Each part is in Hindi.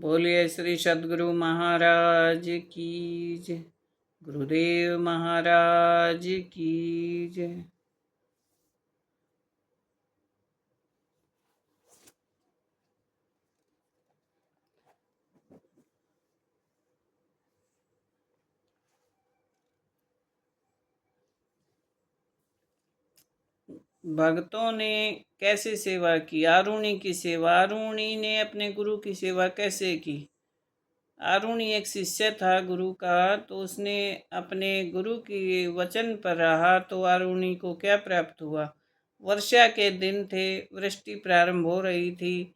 बोलिए श्री सद्गुरु महाराज की जय। गुरुदेव महाराज की जय। भक्तों ने कैसे सेवा की? आरुणि की सेवा। आरुणि ने अपने गुरु की सेवा कैसे की? आरुणि एक शिष्य था गुरु का, तो उसने अपने गुरु की वचन पर रहा तो आरुणि को क्या प्राप्त हुआ? वर्षा के दिन थे, वृष्टि प्रारंभ हो रही थी।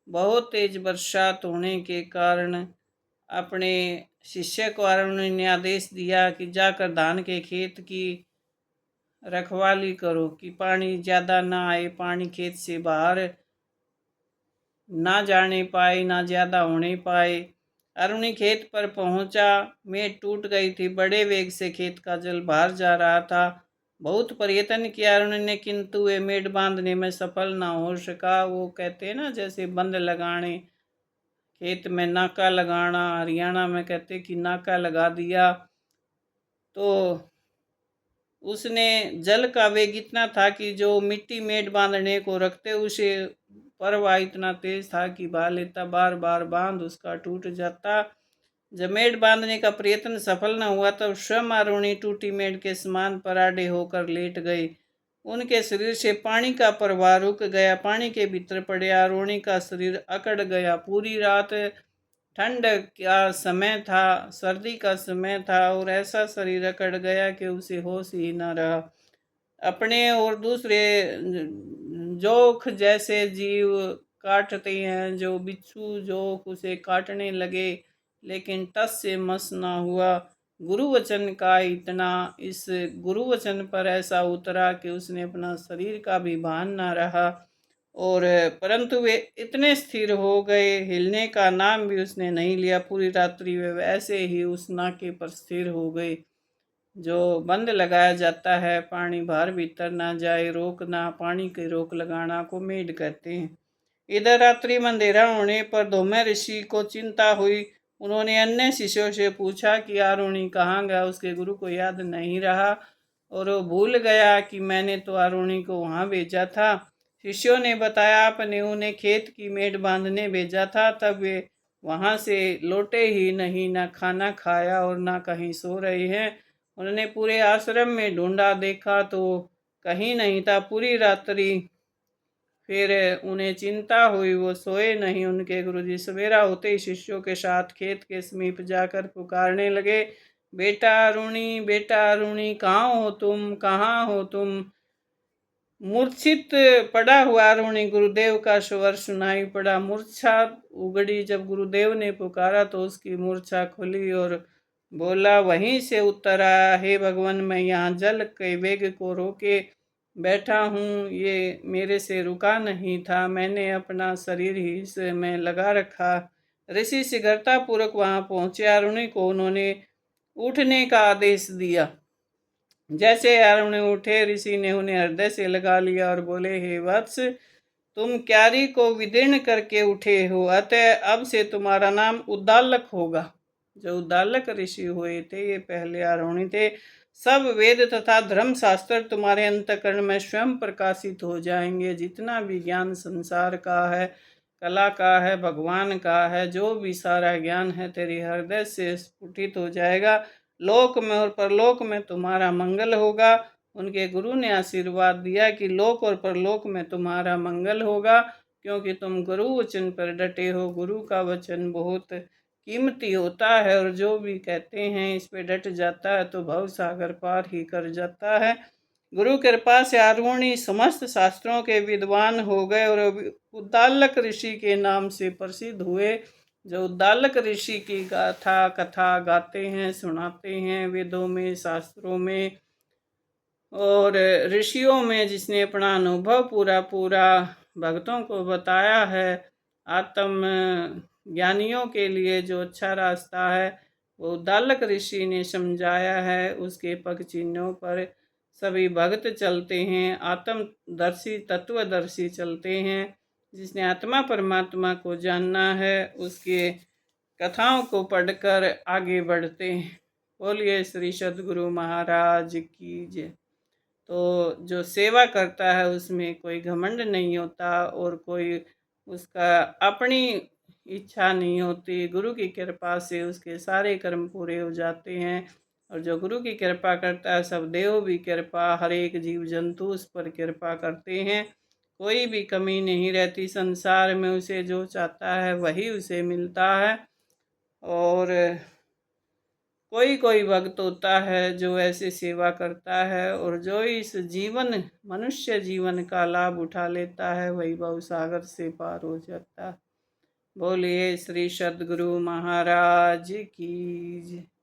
बहुत तेज बरसात होने के कारण अपने शिष्य को आरुणि ने आदेश दिया कि जाकर धान के खेत की रखवाली करो कि पानी ज़्यादा ना आए, पानी खेत से बाहर ना जाने पाए, ना ज़्यादा होने पाए। अरुणि खेत पर पहुंचा। मेड़ टूट गई थी, बड़े वेग से खेत का जल बाहर जा रहा था। बहुत प्रयत्न किया अरुणि ने, किंतु वे मेड़ बांधने में सफल ना हो सका। वो कहते हैं ना, जैसे बंद लगाने, खेत में नाका लगाना, हरियाणा में कहते कि नाका लगा दिया। तो उसने जल का वेग इतना था कि जो मिट्टी मेड़ बांधने को रखते उसे प्रवाह इतना तेज था कि बहा लेता, बार बार बांध उसका टूट जाता। जब मेड़ बांधने का प्रयत्न सफल न हुआ तब स्वयं आरुणि टूटी मेड़ के समान पराडे होकर लेट गए। उनके शरीर से पानी का प्रवाह रुक गया, पानी के भीतर पड़े आरुणि का शरीर अकड़ गया। पूरी रात ठंड का समय था, सर्दी का समय था और ऐसा शरीर अकड़ गया कि उसे होश ही न रहा। अपने और दूसरे जोक जैसे जीव काटते हैं, जो बिच्छू जोक उसे काटने लगे, लेकिन टस से मस ना हुआ। गुरु वचन का इतना इस गुरु वचन पर ऐसा उतरा कि उसने अपना शरीर का भी भान ना रहा, और परंतु वे इतने स्थिर हो गए, हिलने का नाम भी उसने नहीं लिया। पूरी रात्रि वे वैसे ही उस नाके पर स्थिर हो गए। जो बंद लगाया जाता है, पानी बाहर भीतर ना जाए, रोकना, पानी की रोक लगाना को मेड कहते हैं। इधर रात्रि में अंधेरा होने पर धौम्य ऋषि को चिंता हुई। उन्होंने अन्य शिष्यों से पूछा कि आरुणि कहाँ गया? उसके गुरु को याद नहीं रहा और वो भूल गया कि मैंने तो आरुणि को वहाँ भेजा था। शिष्यों ने बताया, आपने उन्हें खेत की मेड़ बांधने भेजा था, तब वे वहाँ से लौटे ही नहीं, ना खाना खाया और ना कहीं सो रहे हैं। उन्होंने पूरे आश्रम में ढूंढा, देखा तो कहीं नहीं था। पूरी रात्रि फिर उन्हें चिंता हुई, वो सोए नहीं। उनके गुरुजी सवेरा होते ही शिष्यों के साथ खेत के समीप जाकर पुकारने लगे, बेटा अरुणि, बेटा अरुणि, कहाँ हो तुम, कहाँ हो तुम? मूर्छित पड़ा हुआ अरुणि गुरुदेव का स्वर सुनाई पड़ा। मूर्छा उगड़ी। जब गुरुदेव ने पुकारा तो उसकी मूर्छा खुली और बोला, वहीं से उत्तर आया, हे भगवान, मैं यहाँ जल के वेग को रोके बैठा हूँ, ये मेरे से रुका नहीं था, मैंने अपना शरीर ही इसमें लगा रखा। ऋषि शीघ्रता पूर्वक वहाँ पहुँचे। अरुणि को उन्होंने उठने का आदेश दिया। जैसे अरुणि उठे, ऋषि ने उन्हें हृदय से लगा लिया और बोले, हे वत्स, तुम क्यारी को विदीर्ण करके उठे हो, अतः अब से तुम्हारा नाम उद्दालक होगा। जो उद्दालक ऋषि हुए थे ये पहले आरोही थे। सब वेद तथा धर्म शास्त्र तुम्हारे अंतःकरण में स्वयं प्रकाशित हो जाएंगे। जितना भी ज्ञान संसार का है, कला का है, भगवान का है, जो भी सारा ज्ञान है तेरे हृदय से स्फुटित हो जाएगा। लोक में और परलोक में तुम्हारा मंगल होगा। उनके गुरु ने आशीर्वाद दिया कि लोक और परलोक में तुम्हारा मंगल होगा, क्योंकि तुम गुरु वचन पर डटे हो। गुरु का वचन बहुत कीमती होता है और जो भी कहते हैं इस पे डट जाता है तो भव सागर पार ही कर जाता है। गुरु कृपा से आरुणि समस्त शास्त्रों के विद्वान हो गए और उद्दालक ऋषि के नाम से प्रसिद्ध हुए। जो उद्दालक ऋषि की गाथा कथा गाते हैं, सुनाते हैं वेदों में, शास्त्रों में और ऋषियों में, जिसने अपना अनुभव पूरा पूरा भक्तों को बताया है। आत्म ज्ञानियों के लिए जो अच्छा रास्ता है वो उद्दालक ऋषि ने समझाया है। उसके पग चिन्हों पर सभी भक्त चलते हैं, आत्मदर्शी तत्वदर्शी चलते हैं। जिसने आत्मा परमात्मा को जानना है उसके कथाओं को पढ़कर आगे बढ़ते हैं। बोलिए श्री सद्गुरु महाराज की जय। तो जो सेवा करता है उसमें कोई घमंड नहीं होता और कोई उसका अपनी इच्छा नहीं होती। गुरु की कृपा से उसके सारे कर्म पूरे हो जाते हैं। और जो गुरु की कृपा करता है, सब देव भी कृपा, हर एक जीव जंतु उस पर कृपा करते हैं। कोई भी कमी नहीं रहती संसार में। उसे जो चाहता है वही उसे मिलता है। और कोई कोई भक्त होता है जो ऐसे सेवा करता है, और जो इस जीवन मनुष्य जीवन का लाभ उठा लेता है वही भव सागर से पार हो जाता है। बोलिए श्री सद्गुरु महाराज की जय।